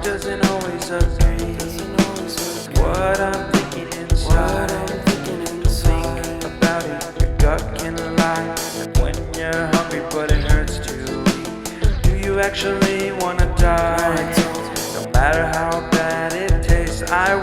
doesn't always agree. What I'm thinking inside, think about it, your gut can lie. And when you're hungry but it hurts to eat, do you actually wanna die? No matter how bad it tastes, I